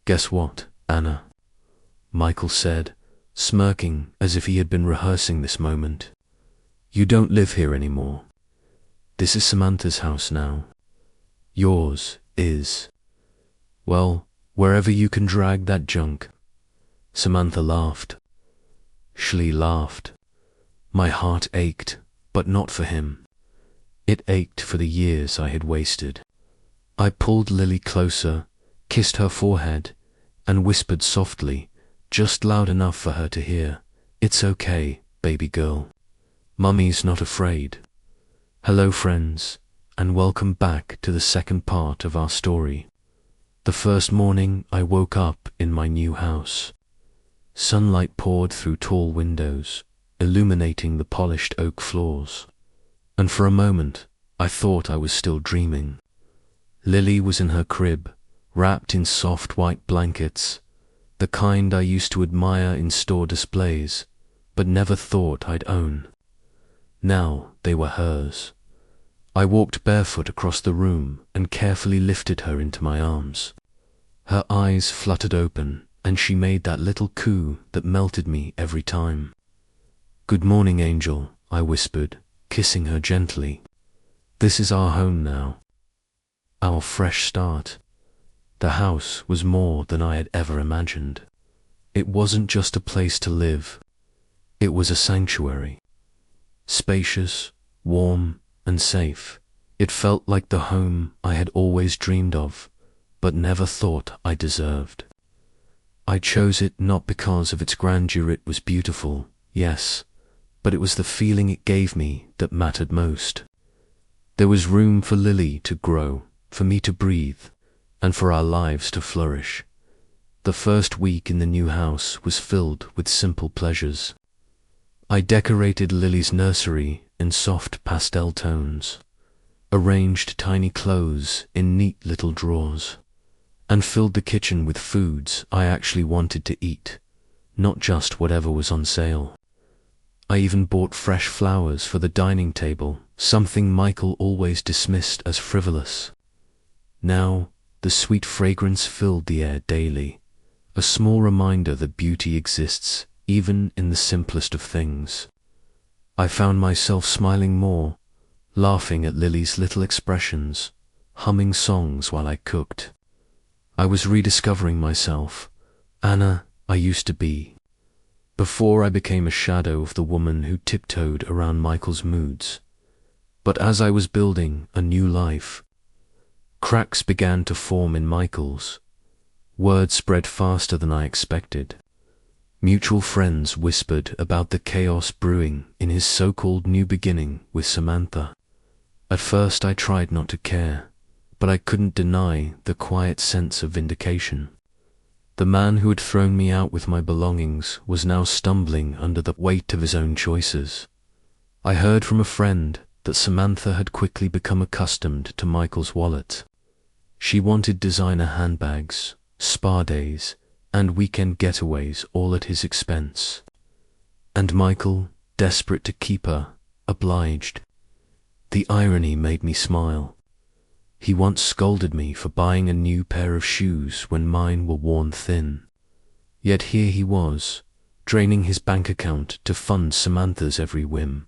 "Guess what, Anna?" Michael said, smirking as if he had been rehearsing this moment. "You don't live here anymore. This is Samantha's house now. Yours is. Well, wherever you can drag that junk." Samantha laughed. Shlee laughed. My heart ached, but not for him. It ached for the years I had wasted. I pulled Lily closer, kissed her forehead, and whispered softly, just loud enough for her to hear, "It's okay, baby girl. Mummy's not afraid." Hello, friends, and welcome back to the second part of our story. The first morning I woke up in my new house. Sunlight poured through tall windows, illuminating the polished oak floors. And for a moment, I thought I was still dreaming. Lily was in her crib, wrapped in soft white blankets, the kind I used to admire in store displays, but never thought I'd own. Now they were hers. I walked barefoot across the room and carefully lifted her into my arms. Her eyes fluttered open, and she made that little coo that melted me every time. "Good morning, Angel," I whispered, kissing her gently. "This is our home now. Our fresh start." The house was more than I had ever imagined. It wasn't just a place to live. It was a sanctuary. Spacious, warm, and safe. It felt like the home I had always dreamed of, but never thought I deserved. I chose it not because of its grandeur. It was beautiful, yes, but it was the feeling it gave me that mattered most. There was room for Lily to grow, for me to breathe, and for our lives to flourish. The first week in the new house was filled with simple pleasures. I decorated Lily's nursery in soft pastel tones, arranged tiny clothes in neat little drawers, and filled the kitchen with foods I actually wanted to eat, not just whatever was on sale. I even bought fresh flowers for the dining table, something Michael always dismissed as frivolous. Now, the sweet fragrance filled the air daily, a small reminder that beauty exists even in the simplest of things. I found myself smiling more, laughing at Lily's little expressions, humming songs while I cooked. I was rediscovering myself, Anna I used to be, before I became a shadow of the woman who tiptoed around Michael's moods. But as I was building a new life, cracks began to form in Michael's. Word spread faster than I expected. Mutual friends whispered about the chaos brewing in his so-called new beginning with Samantha. At first I tried not to care, but I couldn't deny the quiet sense of vindication. The man who had thrown me out with my belongings was now stumbling under the weight of his own choices. I heard from a friend that Samantha had quickly become accustomed to Michael's wallet. She wanted designer handbags, spa days, and weekend getaways all at his expense. And Michael, desperate to keep her, obliged. The irony made me smile. He once scolded me for buying a new pair of shoes when mine were worn thin. Yet here he was, draining his bank account to fund Samantha's every whim.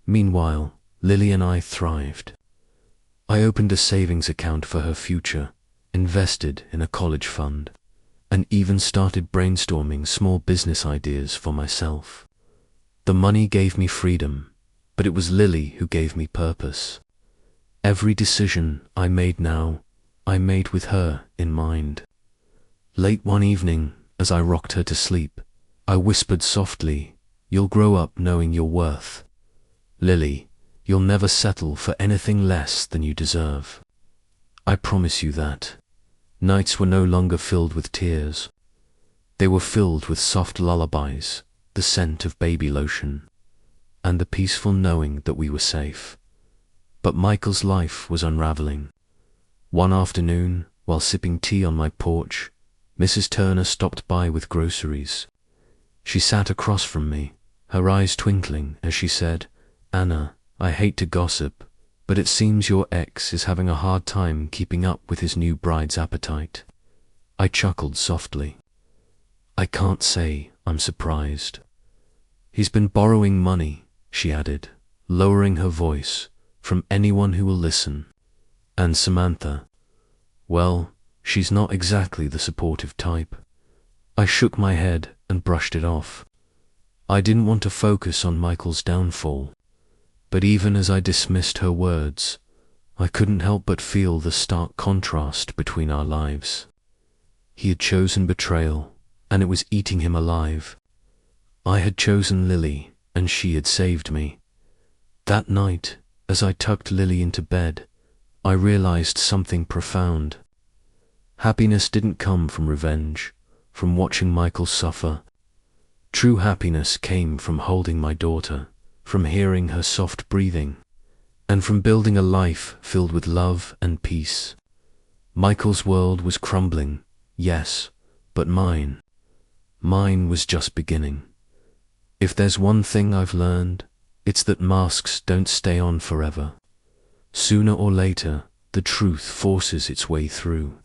Meanwhile, Lily and I thrived. I opened a savings account for her future, invested in a college fund, and even started brainstorming small business ideas for myself. The money gave me freedom, but it was Lily who gave me purpose. Every decision I made now, I made with her in mind. Late one evening, as I rocked her to sleep, I whispered softly, "You'll grow up knowing your worth. Lily, you'll never settle for anything less than you deserve. I promise you that." Nights were no longer filled with tears. They were filled with soft lullabies, the scent of baby lotion, and the peaceful knowing that we were safe. But Michael's life was unraveling. One afternoon, while sipping tea on my porch, Mrs. Turner stopped by with groceries. She sat across from me, her eyes twinkling as she said, "Anna, I hate to gossip, but it seems your ex is having a hard time keeping up with his new bride's appetite." I chuckled softly. I can't say I'm surprised. He's been borrowing money, she added, lowering her voice, from anyone who will listen. And Samantha, well, she's not exactly the supportive type. I shook my head and brushed it off. I didn't want to focus on Michael's downfall, but even as I dismissed her words, I couldn't help but feel the stark contrast between our lives. He had chosen betrayal, and it was eating him alive. I had chosen Lily, and she had saved me. That night, as I tucked Lily into bed, I realized something profound. Happiness didn't come from revenge, from watching Michael suffer. True happiness came from holding my daughter, from hearing her soft breathing, and from building a life filled with love and peace. Michael's world was crumbling, yes, but mine was just beginning. If there's one thing I've learned, it's that masks don't stay on forever. Sooner or later, the truth forces its way through.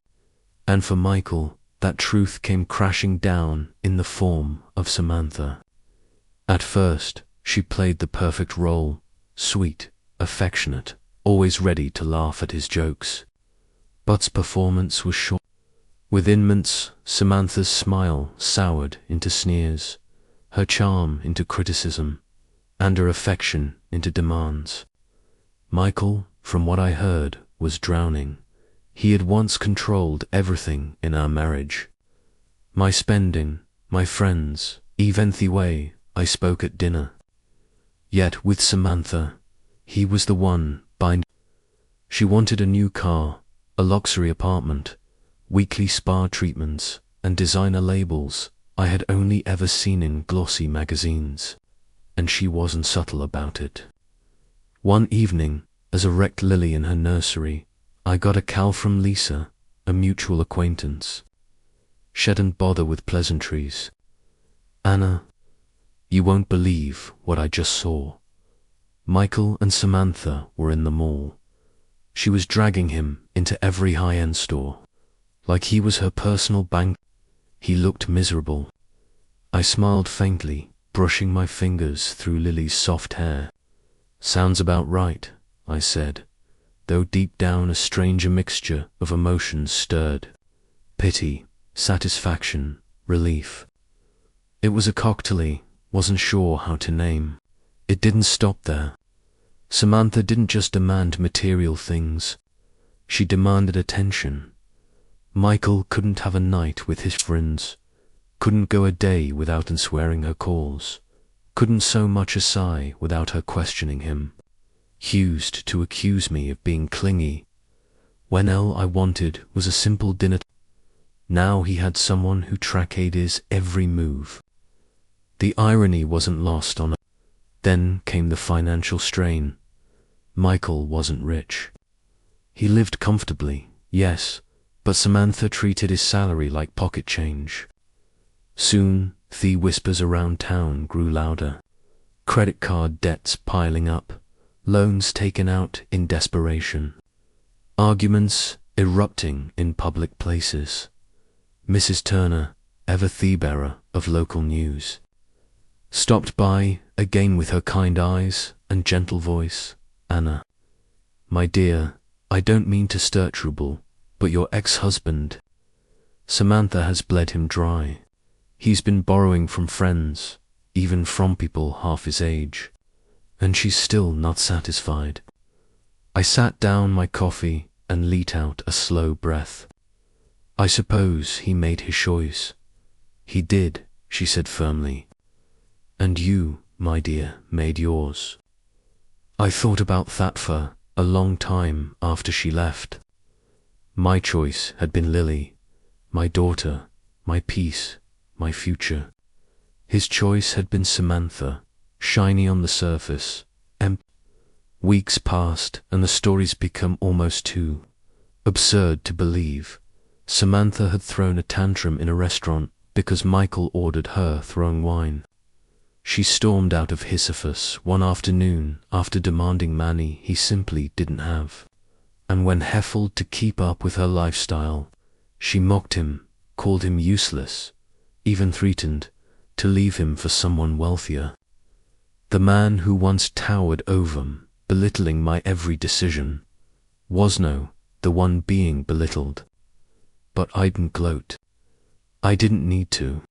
And for Michael, that truth came crashing down in the form of Samantha. At first, she played the perfect role, sweet, affectionate, always ready to laugh at his jokes. But's performance was short. Within months, Samantha's smile soured into sneers, her charm into criticism, and her affection into demands. Michael, from what I heard, was drowning. He had once controlled everything in our marriage. My spending, my friends, even the way I spoke at dinner. Yet with Samantha, he was the one buying. She wanted a new car, a luxury apartment, weekly spa treatments, and designer labels I had only ever seen in glossy magazines. And she wasn't subtle about it. One evening, as I wrecked Lily in her nursery, I got a call from Lisa, a mutual acquaintance. She didn't bother with pleasantries. Anna, you won't believe what I just saw. Michael and Samantha were in the mall. She was dragging him into every high-end store, like he was her personal bank. He looked miserable. I smiled faintly, brushing my fingers through Lily's soft hair. Sounds about right, I said, though deep down a stranger mixture of emotions stirred. Pity, satisfaction, relief. It was a cocktail I wasn't sure how to name. It didn't stop there. Samantha didn't just demand material things. She demanded attention. Michael couldn't have a night with his friends, couldn't go a day without answering her calls, couldn't so much as sigh without her questioning him. Used to accuse me of being clingy, when all I wanted was a simple dinner. Now he had someone who tracked his every move. The irony wasn't lost on her. Then came the financial strain. Michael wasn't rich. He lived comfortably, yes, but Samantha treated his salary like pocket change. Soon, the whispers around town grew louder. Credit card debts piling up, loans taken out in desperation, arguments erupting in public places. Mrs. Turner, ever the bearer of local news, stopped by again with her kind eyes and gentle voice. Anna, my dear, I don't mean to stir trouble, but your ex-husband, Samantha has bled him dry. He's been borrowing from friends, even from people half his age, and she's still not satisfied. I sat down my coffee and let out a slow breath. I suppose he made his choice. He did, she said firmly. And you, my dear, made yours. I thought about that for a long time after she left. My choice had been Lily, my daughter, my peace, my future. His choice had been Samantha, shiny on the surface, empty. Weeks passed and the stories become almost too absurd to believe. Samantha had thrown a tantrum in a restaurant because Michael ordered her throwing wine. She stormed out of Sisyphus one afternoon after demanding money he simply didn't have. And when heffled to keep up with her lifestyle, she mocked him called him useless, even threatened to leave him for someone wealthier. The man who once towered over him, belittling my every decision, was now the one being belittled. But I didn't gloat. I didn't need to.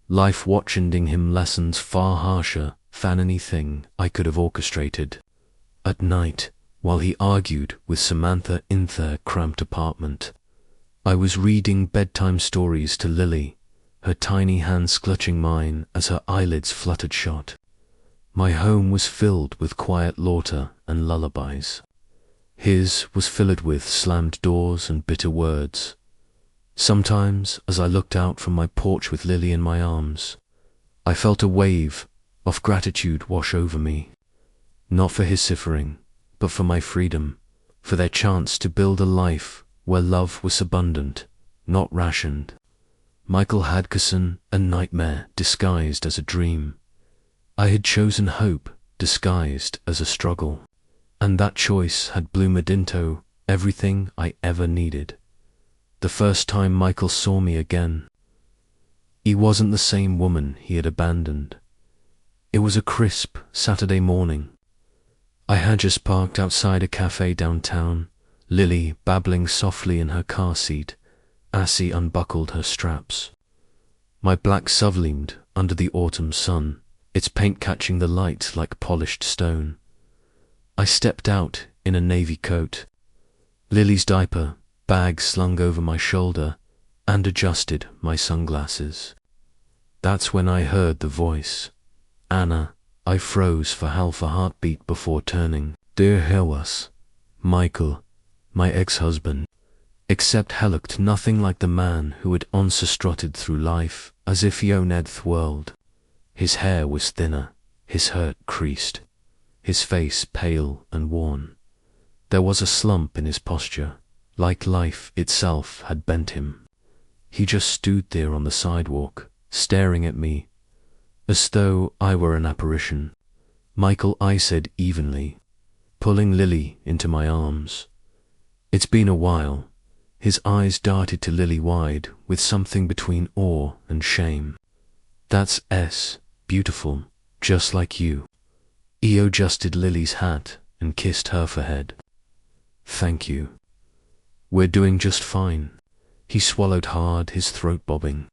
Life watching him lessons far harsher than anything I could have orchestrated. At night, while he argued with Samantha in their cramped apartment, I was reading bedtime stories to Lily, her tiny hands clutching mine as her eyelids fluttered shut. My home was filled with quiet laughter and lullabies. His was filled with slammed doors and bitter words. Sometimes, as I looked out from my porch with Lily in my arms, I felt a wave of gratitude wash over me, not for his suffering, but for my freedom, for their chance to build a life where love was abundant, not rationed. Michael Hadkerson, a nightmare disguised as a dream. I had chosen hope disguised as a struggle, and that choice had bloomed into everything I ever needed. The first time Michael saw me again, he wasn't the same woman he had abandoned. It was a crisp Saturday morning. I had just parked outside a cafe downtown, Lily babbling softly in her car seat as he unbuckled her straps. My black SUV gleamed under the autumn sun, its paint catching the light like polished stone. I stepped out in a navy coat, Lily's diaper bag slung over my shoulder, and adjusted my sunglasses. That's when I heard the voice. Anna. I froze for half a heartbeat before turning. Dear Helwas, Michael, my ex-husband. Except he looked nothing like the man who had once strutted through life as if he owned the world. His hair was thinner, his hurt creased, his face pale and worn. There was a slump in his posture, like life itself had bent him. He just stood there on the sidewalk, staring at me, as though I were an apparition. Michael, I said evenly, pulling Lily into my arms. It's been a while. His eyes darted to Lily wide, with something between awe and shame. That's beautiful, just like you. He adjusted Lily's hat and kissed her forehead. Thank you. We're doing just fine. He swallowed hard, his throat bobbing.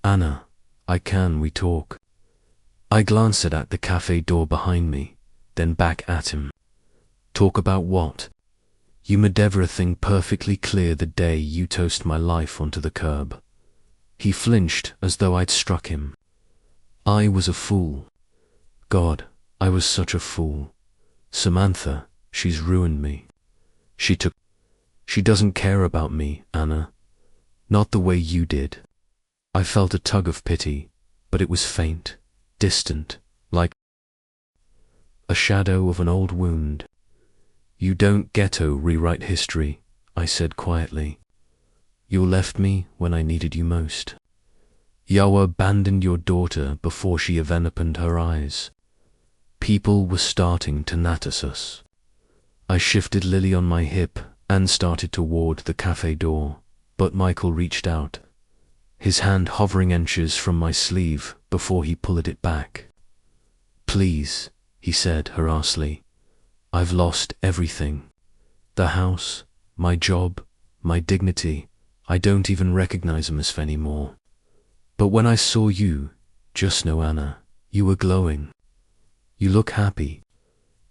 Anna, can we talk? I glanced at the cafe door behind me, then back at him. Talk about what? You made everything perfectly clear the day you tossed my life onto the curb. He flinched as though I'd struck him. I was a fool. God, I was such a fool. Samantha, she's ruined me. She doesn't care about me, Anna. Not the way you did. I felt a tug of pity, but it was faint, distant, like a shadow of an old wound. You don't get to rewrite history, I said quietly. You left me when I needed you most. You abandoned your daughter before she even opened her eyes. People were starting to notice us. I shifted Lily on my hip and started toward the cafe door, but Michael reached out, his hand hovering inches from my sleeve before he pulled it back. Please, he said harassingly, I've lost everything. The house, my job, my dignity. I don't even recognize them as anymore. But when I saw you, just now, Anna, you were glowing. You look happy,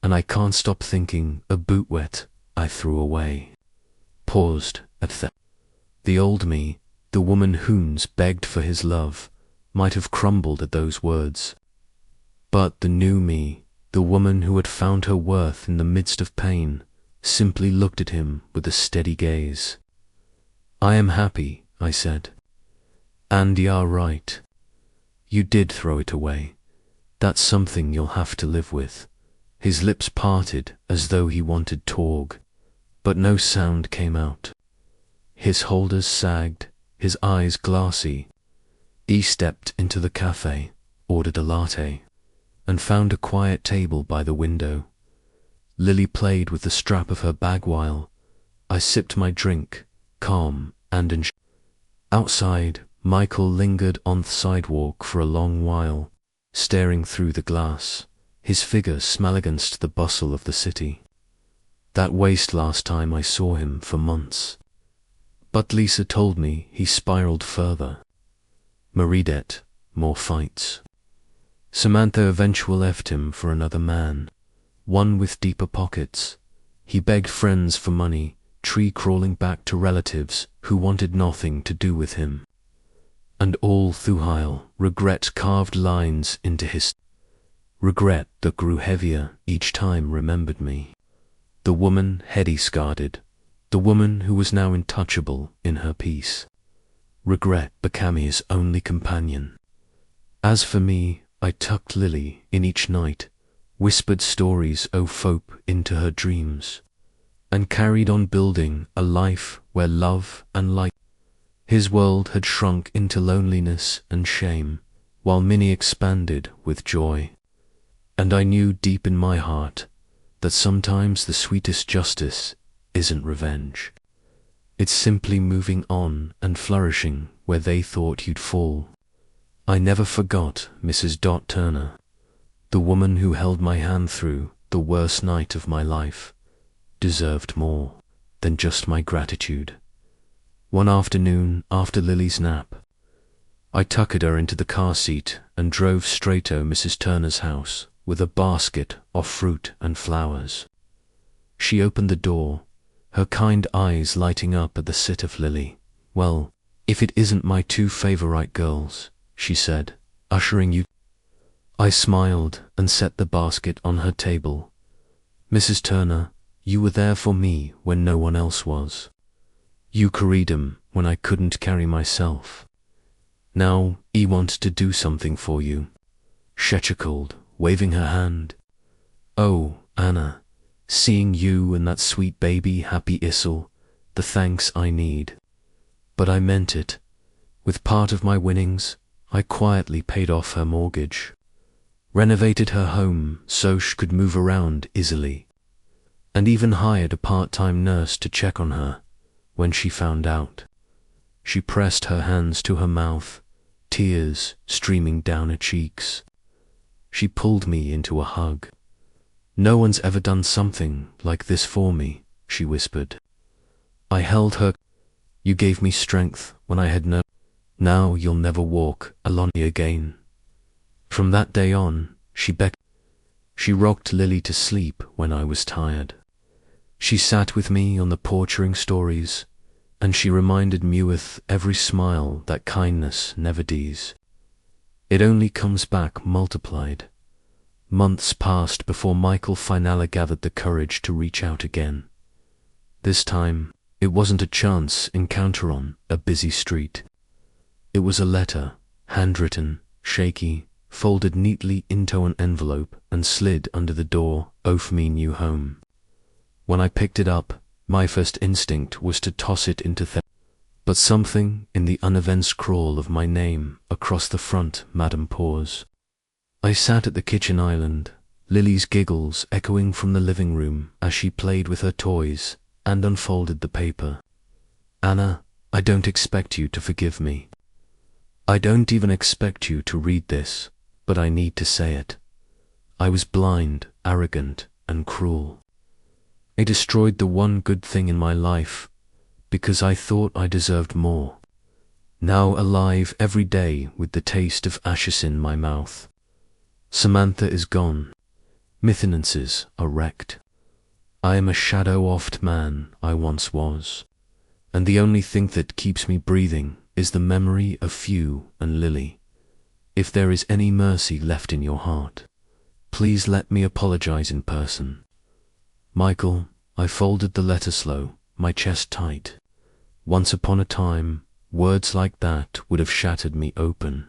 and I can't stop thinking a boot wet I threw away. Paused at the old me, the woman who's begged for his love, might have crumbled at those words. But the new me, the woman who had found her worth in the midst of pain, simply looked at him with a steady gaze. I am happy, I said. And you're right. You did throw it away. That's something you'll have to live with. His lips parted as though he wanted talk, but no sound came out. His shoulders sagged, his eyes glassy. He stepped into the cafe, ordered a latte, and found a quiet table by the window. Lily played with the strap of her bag while I sipped my drink, calm and Outside, Michael lingered on the sidewalk for a long while, staring through the glass, his figure small against the bustle of the city. That waste last time I saw him for months. But Lisa told me he spiraled further. Maridet, more fights. Samantha eventually left him for another man, one with deeper pockets. He begged friends for money, tree-crawling back to relatives who wanted nothing to do with him. And all through while, regret carved lines into his regret that grew heavier each time remembered me. The woman Hetty scarred, the woman who was now untouchable in her peace. Regret became his only companion. As for me, I tucked Lily in each night, whispered stories of hope into her dreams, and carried on building a life where love and light. His world had shrunk into loneliness and shame, while Minnie expanded with joy. And I knew deep in my heart that sometimes the sweetest justice isn't revenge. It's simply moving on and flourishing where they thought you'd fall. I never forgot Mrs. Turner, the woman who held my hand through the worst night of my life, deserved more than just my gratitude. One afternoon after Lily's nap, I tucked her into the car seat and drove straight to Mrs. Turner's house with a basket of fruit and flowers. She opened the door, her kind eyes lighting up at the sight of Lily. "Well, if it isn't my two favorite girls," she said, "ushering you." I smiled and set the basket on her table. "Mrs. Turner, you were there for me when no one else was. You carried 'em when I couldn't carry myself. Now I want to do something for you," she chuckled, waving her hand. "Oh, Anna, seeing you and that sweet baby happy isle, the thanks I need." But I meant it. With part of my winnings, I quietly paid off her mortgage, renovated her home so she could move around easily, and even hired a part-time nurse to check on her when she found out. She pressed her hands to her mouth, tears streaming down her cheeks. She pulled me into a hug. "No one's ever done something like this for me," she whispered. I held her. "You gave me strength when I had no. Now you'll never walk alone again." From that day on, she rocked Lily to sleep when I was tired. She sat with me on the porch hearing stories, and she reminded me with every smile that kindness never dies. It only comes back multiplied. Months passed before Michael finally gathered the courage to reach out again. This time, it wasn't a chance encounter on a busy street. It was a letter, handwritten, shaky, folded neatly into an envelope and slid under the door of me new home. When I picked it up, my first instinct was to toss it into but something in the uneven scrawl of my name across the front made me pause. I sat at the kitchen island, Lily's giggles echoing from the living room as she played with her toys, and unfolded the paper. "Anna, I don't expect you to forgive me. I don't even expect you to read this, but I need to say it. I was blind, arrogant, and cruel. I destroyed the one good thing in my life because I thought I deserved more. Now alive every day with the taste of ashes in my mouth. Samantha is gone. Maintenances are wrecked. I am a shadow-offed man I once was, and the only thing that keeps me breathing is the memory of you and Lily. If there is any mercy left in your heart, please let me apologize in person. Michael." I folded the letter slow, my chest tight. Once upon a time, words like that would have shattered me open.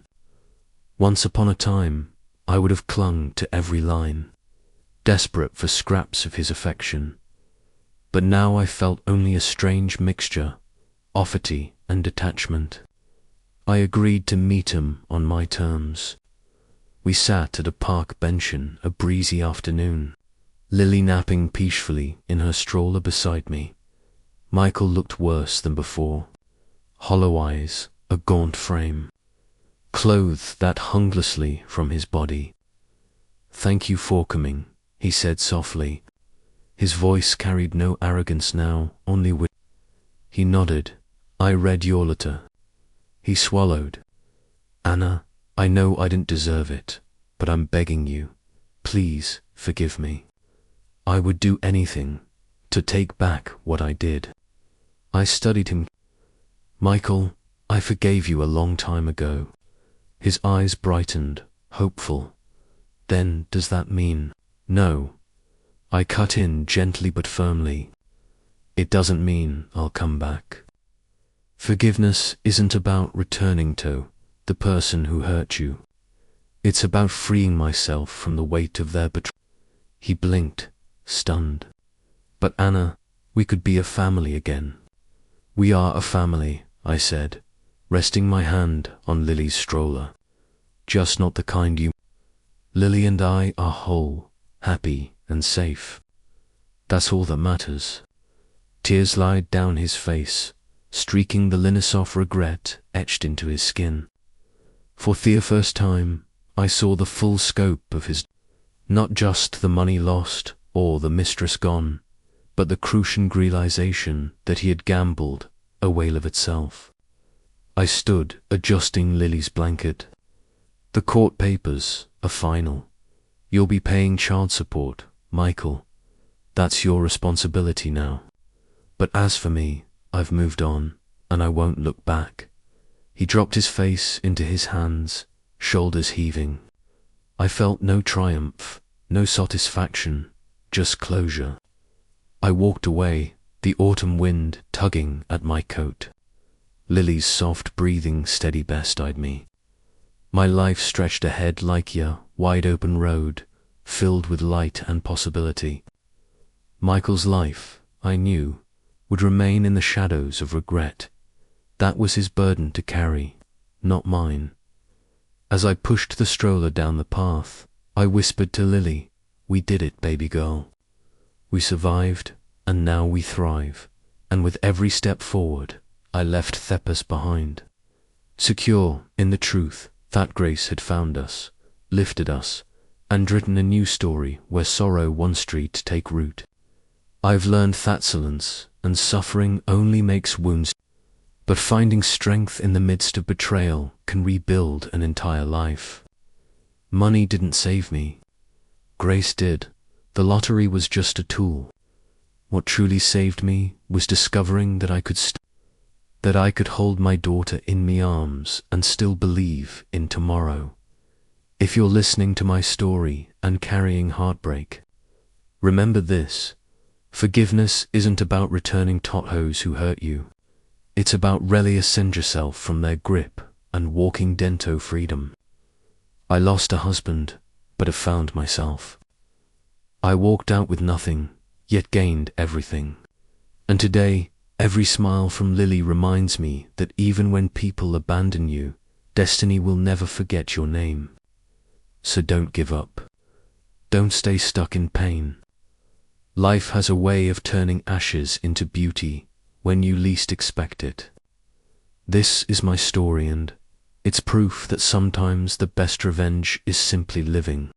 Once upon a time, I would have clung to every line, desperate for scraps of his affection. But now I felt only a strange mixture, offerty and detachment. I agreed to meet him on my terms. We sat at a park bench in a breezy afternoon, Lily napping peacefully in her stroller beside me. Michael looked worse than before, hollow eyes, a gaunt frame, clothes that hung loosely from his body. "Thank you for coming," he said softly. His voice carried no arrogance now, only wit. He nodded. "I read your letter." He swallowed. "Anna, I know I didn't deserve it, but I'm begging you, please forgive me. I would do anything to take back what I did." I studied him. "Michael, I forgave you a long time ago." His eyes brightened, hopeful. "Then does that mean—" "No." I cut in gently but firmly. "It doesn't mean I'll come back. Forgiveness isn't about returning to the person who hurt you. It's about freeing myself from the weight of their betrayal." He blinked, stunned. "But Anna, we could be a family again." "We are a family," I said, resting my hand on Lily's stroller. "Just not the kind you—" "Lily and I are whole, happy and safe. That's all that matters." Tears slid down his face, streaking the linus of regret etched into his skin. For the first time, I saw the full scope of his— not just the money lost or the mistress gone, but the crucial realization that he had gambled a whale of itself. I stood adjusting Lily's blanket. "The court papers are final. You'll be paying child support, Michael. That's your responsibility now. But as for me, I've moved on, and I won't look back." He dropped his face into his hands, shoulders heaving. I felt no triumph, no satisfaction, just closure. I walked away, the autumn wind tugging at my coat. Lily's soft breathing steady beside me. My life stretched ahead like a wide-open road, filled with light and possibility. Michael's life, I knew, would remain in the shadows of regret. That was his burden to carry, not mine. As I pushed the stroller down the path, I whispered to Lily, "We did it, baby girl. We survived, and now we thrive." And with every step forward, I left Thepes behind. Secure in the truth that grace had found us, lifted us, and written a new story where sorrow once street take root. I've learned that silence and suffering only makes wounds, but finding strength in the midst of betrayal can rebuild an entire life. Money didn't save me. Grace did. The lottery was just a tool. What truly saved me was discovering that I could hold my daughter in me arms and still believe in tomorrow. If you're listening to my story and carrying heartbreak, remember this: forgiveness isn't about returning those who hurt you. It's about releasing yourself from their grip and walking into freedom. I lost a husband, but have found myself. I walked out with nothing, yet gained everything. And today, every smile from Lily reminds me that even when people abandon you, destiny will never forget your name. So don't give up. Don't stay stuck in pain. Life has a way of turning ashes into beauty when you least expect it. This is my story, and it's proof that sometimes the best revenge is simply living.